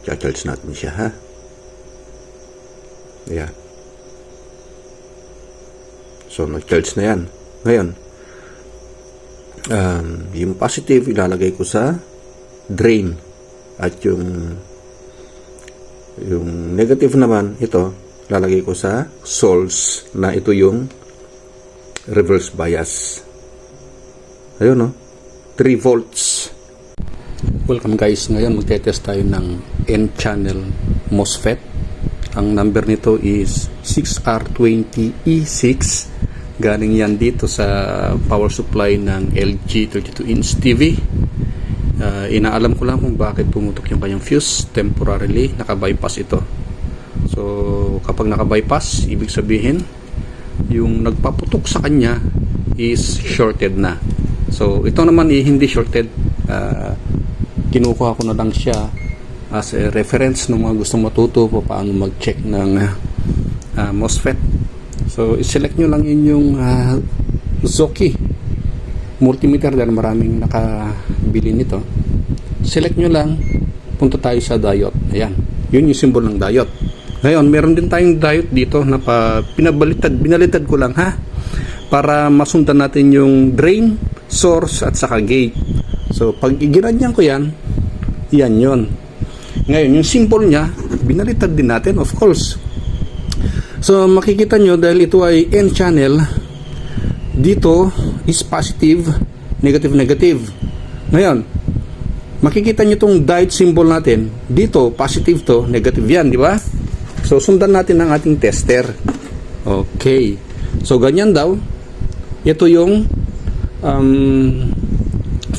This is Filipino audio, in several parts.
Charge natin siya, ha? Ayan. So, nag-charge na yan. Ngayon, yung positive ilalagay ko sa drain. At yung negative naman, ito, ilalagay ko sa source na ito yung reverse bias. Ayun, no? 3 volts. Welcome guys. Ngayon magte-test tayo ng N-channel MOSFET. Ang number nito is 6R20E6. Galing yan dito sa power supply ng LG 32-inch TV. Inaalam ko lang kung bakit pumutok yung kanyang fuse. Temporarily, naka-bypass ito. So, kapag naka-bypass, ibig sabihin, yung nagpaputok sa kanya is shorted na. So, ito naman hindi shorted. Kinukuha ko na lang siya as a reference ng mga gustong matuto po paano mag-check ng MOSFET. So, i-select nyo lang yung Zoki multimeter dahil maraming nakabili nito. Select nyo lang, punta tayo sa diode. Ayan, yun yung symbol ng diode. Ngayon, meron din tayong diode dito na binalitad ko lang, ha, para masundan natin yung drain, source at saka gate. So, pag iginanyan ko yan yun. Ngayon, yung symbol niya, binalitad din natin, of course. So, makikita nyo, dahil ito ay N-channel, dito is positive, negative, negative. Ngayon, makikita nyo itong diode symbol natin. Dito, positive to, negative yan, di ba? So, sundan natin ang ating tester. Okay. So, ganyan daw. Ito yung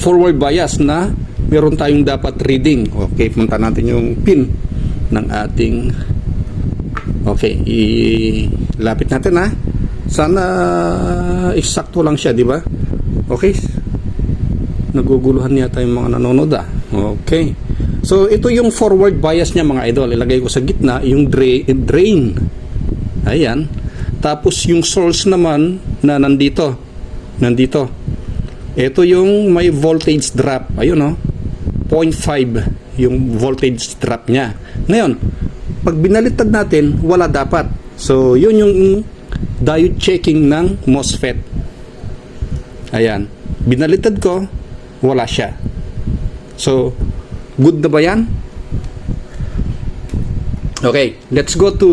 forward bias na meron tayong dapat reading. Okay, punta natin yung pin ng ating. Okay, ilapit natin, ha. Sana eksakto lang siya, di ba? Okay. Naguguluhan yata yung mga nanonood, ah. Okay. So, ito yung forward bias niya, mga idol. Ilagay ko sa gitna yung drain. Ayan. Tapos yung source naman na nandito. Ito yung may voltage drop. Ayun, no? 0.5 yung voltage drop niya. Ngayon, pag binalitad natin, wala dapat. So, yun yung diode checking ng MOSFET. Ayan. Binalitad ko, wala siya. So, good na ba yan? Okay, let's go to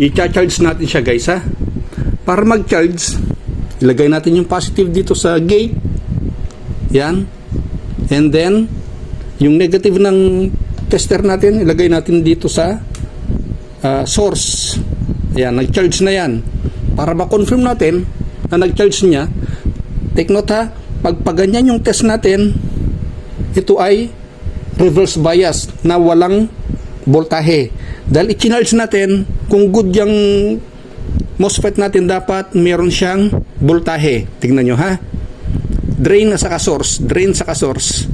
i-charge natin siya, guys, ha. Para mag-charge, ilagay natin yung positive dito sa gate. Yan. And then, yung negative ng tester natin, ilagay natin dito sa source. Ayan, nag-charge na yan. Para ma-confirm natin na nag-charge niya, take note, ha, pag ganyan yung test natin, ito ay reverse bias na walang voltahe. Dahil i-charge natin, kung good yung MOSFET natin, dapat meron siyang voltahe. Tingnan nyo, ha. Drain na saka source. Drain saka source.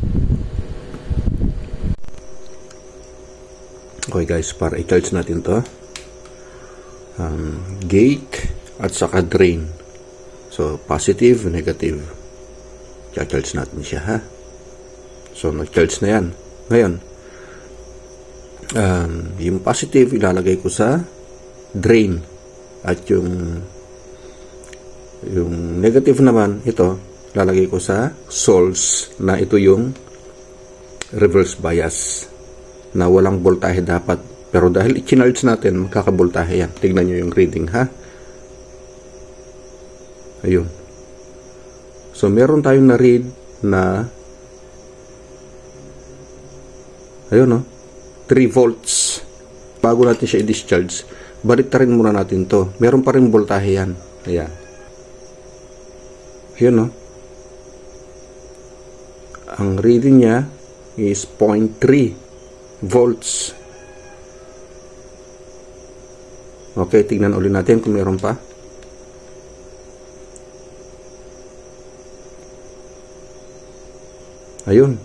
Okay guys, para i-charge natin to, gate at saka drain. So, positive, negative. I-charge natin siya, ha. So, nag-charge na yan. Ngayon, yung positive ilalagay ko sa drain. At yung negative naman, ito, ilalagay ko sa source na ito yung reverse bias na walang voltahe dapat. Pero dahil i-charge natin, magkakaboltahe yan. Tignan nyo yung reading, ha. Ayun. So, meron tayong na-read na ayun, no, 3 volts. Bago natin siya i-discharge, baliktarin muna natin to. Meron pa rin voltahe yan. Ayan. Ayun, no. Ang reading niya is 0.3 volts. Okay, tignan ulit natin kung meron pa. Ayun.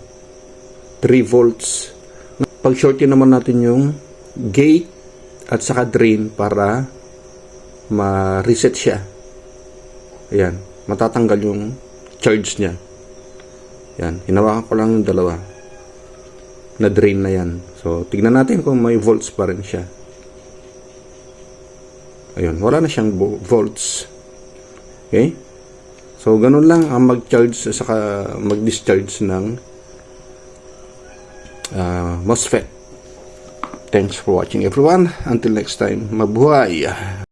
3 volts. Pag-shortin naman natin yung gate at saka drain para ma-reset siya. Ayan. Matatanggal yung charge niya. Ayan. Hinawakan ko lang yung dalawa. na drain na yan. So, tignan natin kung may volts pa rin siya. Ayun, wala na siyang volts. Okay? So, ganun lang ang mag-charge saka mag-discharge ng MOSFET. Thanks for watching everyone. Until next time, mabuhay!